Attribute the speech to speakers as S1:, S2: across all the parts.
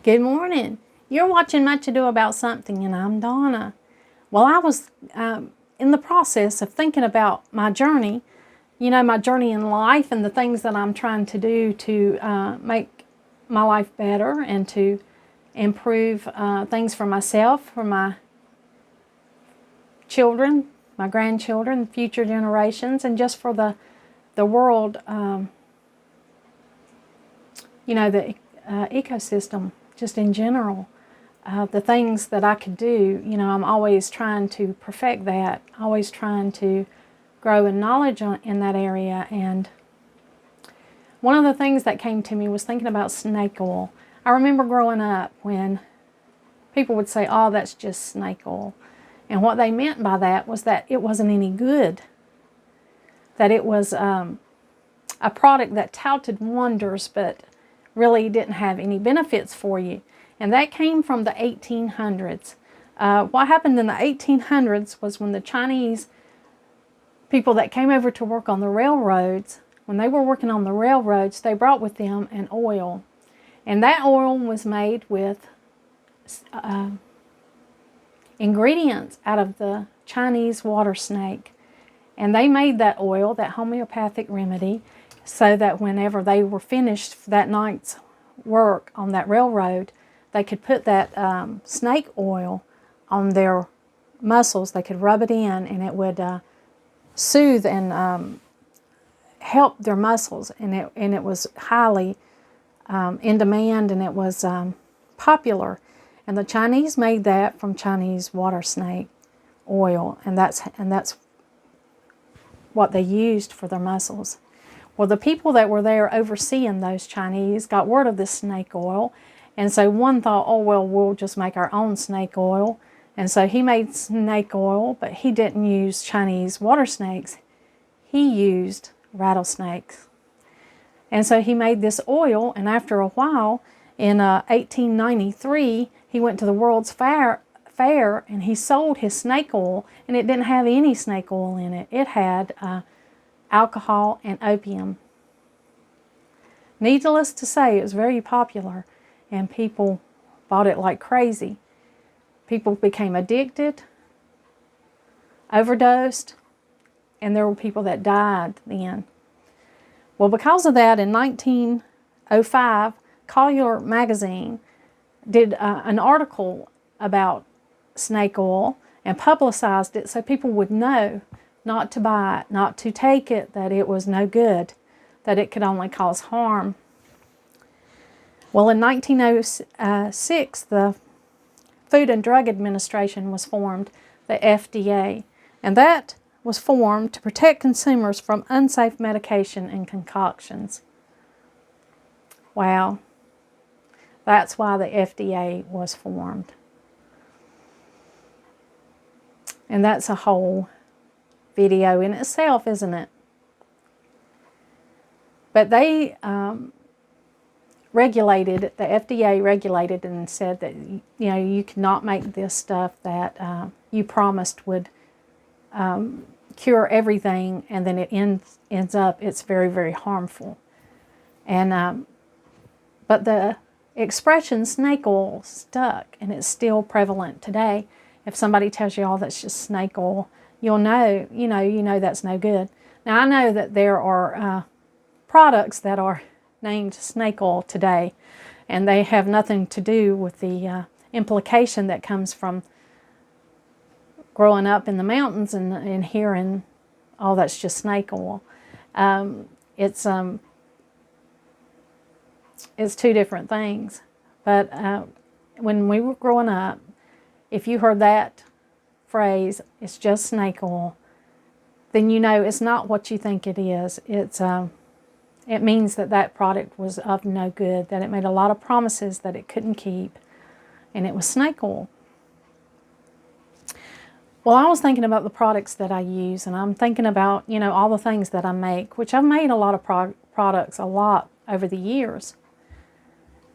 S1: Good morning. You're watching Much Ado About Something, and I'm Donna. Well, I was in the process of thinking about my journey, my journey in life and the things that I'm trying to do to make my life better and to improve things for myself, for my children, my grandchildren, future generations, and just for the world, the ecosystem, just in general. The things that I could do, I'm always trying to perfect that, always trying to grow in knowledge in that area. And one of the things that came to me was thinking about snake oil. I remember growing up when people would say, oh, that's just snake oil. And what they meant by that was that it wasn't any good, that it was a product that touted wonders but really didn't have any benefits for you. And that came from the 1800s. What happened in the 1800s was when the Chinese people that came over to work on the railroads, when they were working on the railroads, they brought with them an oil. And that oil was made with ingredients out of the Chinese water snake. And they made that oil, that homeopathic remedy, so that whenever they were finished that night's work on that railroad, they could put that snake oil on their muscles. They could rub it in, and it would soothe and help their muscles. And it was highly in demand, and it was popular. And the Chinese made that from Chinese water snake oil, and that's what they used for their muscles. Well, the people that were there overseeing those Chinese got word of this snake oil, and so one thought, oh, well, we'll just make our own snake oil. And so he made snake oil, but he didn't use Chinese water snakes. He used rattlesnakes. And so he made this oil, and after a while, in 1893, he went to the World's Fair, and he sold his snake oil, and it didn't have any snake oil in it. It had alcohol and opium. Needless to say, it was very popular, and people bought it like crazy. People became addicted, overdosed, and there were people that died then. Well, because of that, in 1905, Collier magazine did an article about snake oil and publicized it so people would know not to buy it, not to take it, that it was no good, that it could only cause harm. Well, in 1906, the Food and Drug Administration was formed, the FDA, and that was formed to protect consumers from unsafe medication and concoctions. Wow. That's why the FDA was formed. And that's a whole video in itself, isn't it? But they regulated, the FDA regulated and said that, you cannot make this stuff that you promised would cure everything, and then it ends up, it's very, very harmful. And but the expression snake oil stuck, and it's still prevalent today. If somebody tells you, oh, that's just snake oil, you'll know, you know that's no good. Now, I know that there are products that are named snake oil today, and they have nothing to do with the implication that comes from growing up in the mountains and hearing, oh, that's just snake oil. It's two different things. But when we were growing up, if you heard that phrase, it's just snake oil, then you know it's not what you think it is. It means that product was of no good, that it made a lot of promises that it couldn't keep, and it was snake oil. Well, I was thinking about the products that I use, and I'm thinking about, all the things that I make, which I've made a lot of products a lot over the years.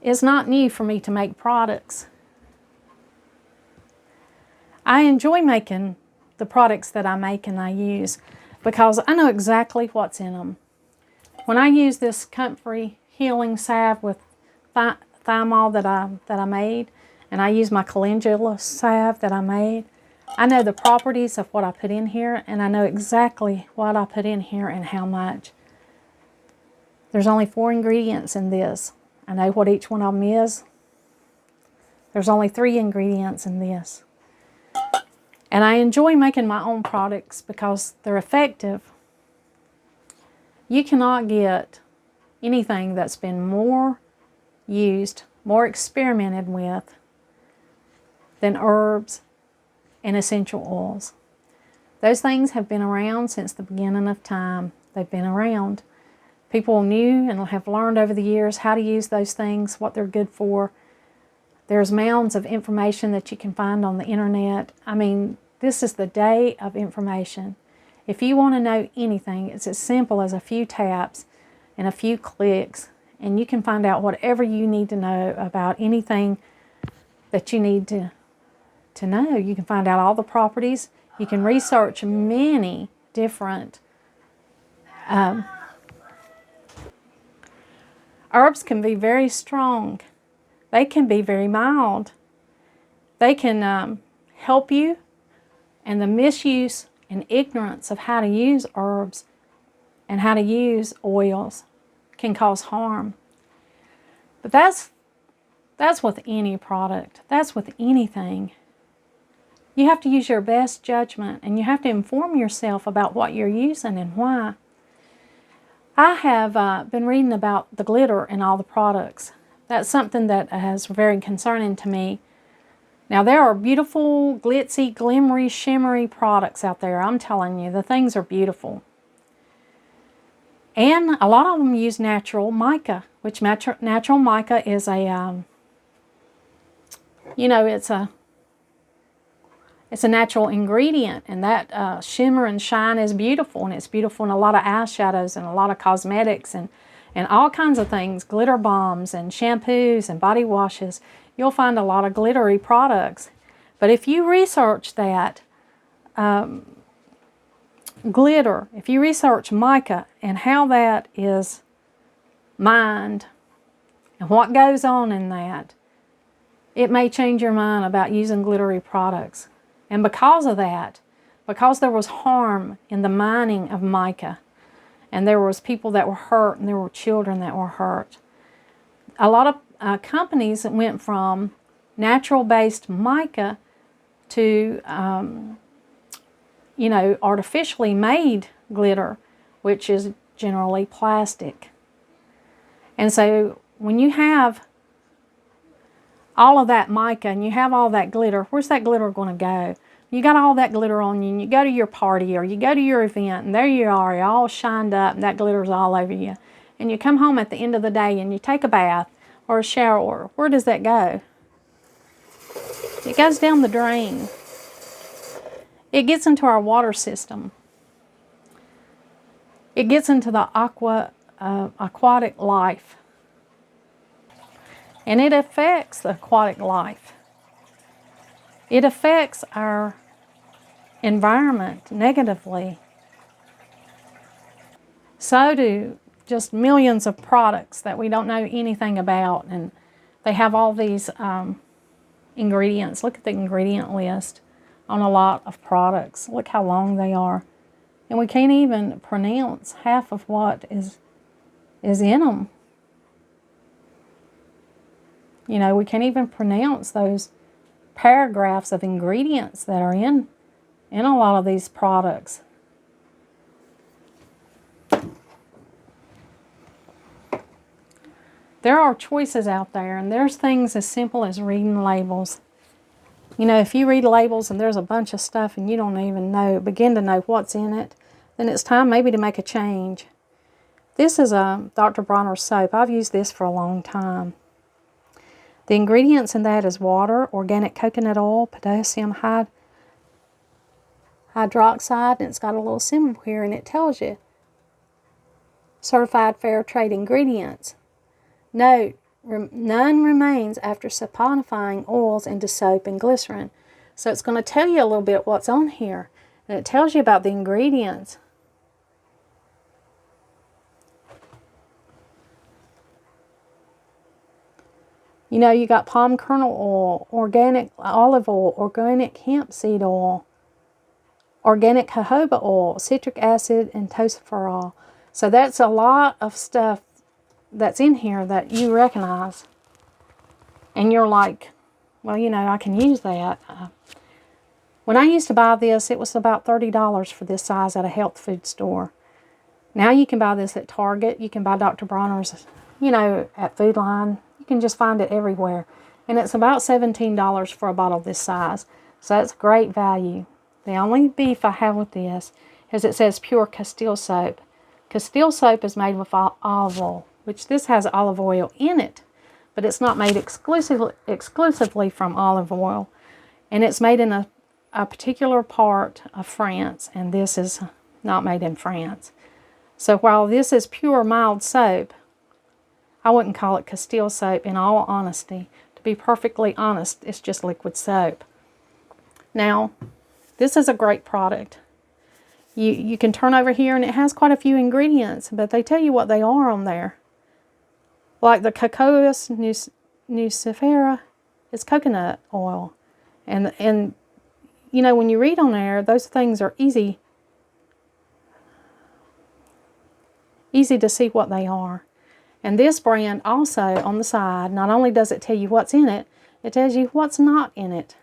S1: It's not new for me to make products. I enjoy making the products that I make and I use because I know exactly what's in them. When I use this Comfrey Healing Salve with thymol that I made, and I use my calendula salve that I made. I know the properties of what I put in here, and I know exactly what I put in here and how much. There's only 4 ingredients in this. I know what each one of them is. There's only 3 ingredients in this. And I enjoy making my own products because they're effective. You cannot get anything that's been more used, more experimented with than herbs and essential oils. Those things have been around since the beginning of time. They've been around. People knew and have learned over the years how to use those things, what they're good for. There's mounds of information that you can find on the internet. I mean, this is the day of information. If you want to know anything, it's as simple as a few taps and a few clicks, and you can find out whatever you need to know about anything that you need to know. You can find out all the properties. You can research many different herbs can be very strong. They can be very mild. They can help you, and the misuse and ignorance of how to use herbs and how to use oils can cause harm. But that's with any product. That's with anything. You have to use your best judgment, and you have to inform yourself about what you're using and why. I have been reading about the glitter in all the products. That's something that is very concerning to me. Now, there are beautiful, glitzy, glimmery, shimmery products out there. I'm telling you, the things are beautiful. And a lot of them use natural mica, which natural mica is a, it's a natural ingredient, and that shimmer and shine is beautiful, and it's beautiful in a lot of eyeshadows and a lot of cosmetics and all kinds of things, glitter bombs and shampoos and body washes. You'll find a lot of glittery products. But if you research that glitter, if you research mica and how that is mined and what goes on in that, it may change your mind about using glittery products. And because of that, because there was harm in the mining of mica, and there was people that were hurt, and there were children that were hurt, a lot of companies that went from natural-based mica to, artificially made glitter, which is generally plastic. And so when you have all of that mica and you have all that glitter, where's that glitter going to go? You got all that glitter on you, and you go to your party or you go to your event, and there you are, you're all shined up, and that glitter's all over you. And you come home at the end of the day and you take a bath or a shower. Where does that go? It goes down the drain. It gets into our water system. It gets into the aquatic life. And it affects the aquatic life. It affects our environment negatively. So do just millions of products that we don't know anything about, and they have all these ingredients. Look at the ingredient list on a lot of products. Look how long they are. And we can't even pronounce half of what is in them. You know, we can't even pronounce those paragraphs of ingredients that are in a lot of these products. There are choices out there, and there's things as simple as reading labels. You know, if you read labels and there's a bunch of stuff and you don't even begin to know what's in it, then it's time maybe to make a change. This is a Dr. Bronner's soap. I've used this for a long time. The ingredients in that is water, organic coconut oil, potassium hydroxide, and it's got a little symbol here, and it tells you certified fair trade ingredients. Note, none remains after saponifying oils into soap and glycerin. So it's going to tell you a little bit what's on here, and it tells you about the ingredients. You know, you got palm kernel oil, organic olive oil, organic hemp seed oil, organic jojoba oil, citric acid, and tocopherol. So that's a lot of stuff that's in here that you recognize. And you're like, well, you know, I can use that. When I used to buy this, it was about $30 for this size at a health food store. Now you can buy this at Target. You can buy Dr. Bronner's, you know, at Food Line. You can just find it everywhere. And it's about $17 for a bottle this size. So that's great value. The only beef I have with this is it says pure Castile soap. Castile soap is made with olive oil, which this has olive oil in it. But it's not made exclusively from olive oil. And it's made in a particular part of France. And this is not made in France. So while this is pure mild soap, I wouldn't call it Castile soap in all honesty. To be perfectly honest, it's just liquid soap. Now, this is a great product. You can turn over here and it has quite a few ingredients, but they tell you what they are on there. Like the Cocoas nucifera is coconut oil. And you know, when you read on there, those things are easy to see what they are. And this brand also on the side, not only does it tell you what's in it, it tells you what's not in it.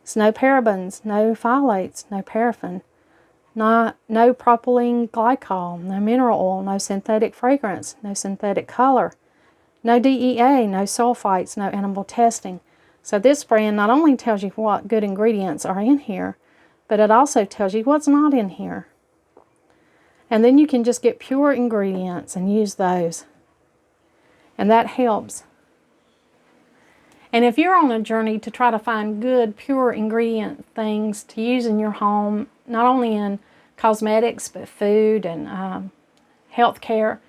S1: It's no parabens, no phthalates, no paraffin, no propylene glycol, no mineral oil, no synthetic fragrance, no synthetic color, no DEA, no sulfites, no animal testing. So this brand not only tells you what good ingredients are in here, but it also tells you what's not in here. And then you can just get pure ingredients and use those. And that helps. And if you're on a journey to try to find good, pure ingredient things to use in your home, not only in cosmetics, but food and healthcare,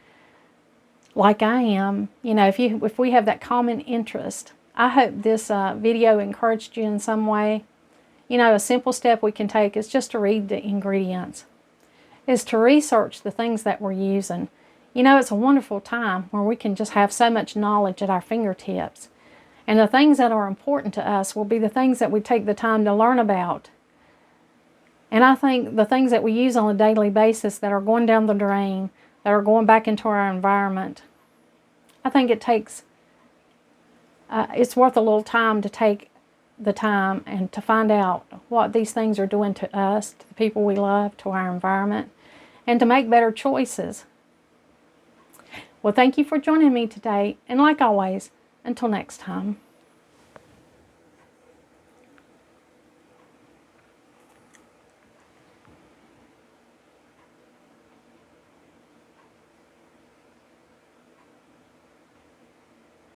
S1: like I am, you know, if we have that common interest, I hope this video encouraged you in some way. You know, a simple step we can take is just to read the ingredients, is to research the things that we're using. You know, it's a wonderful time where we can just have so much knowledge at our fingertips. And the things that are important to us will be the things that we take the time to learn about. And I think the things that we use on a daily basis that are going down the drain, that are going back into our environment, I think it takes, it's worth a little time to take the time and to find out what these things are doing to us, to the people we love, to our environment, and to make better choices. Well, thank you for joining me today, and like always, until next time.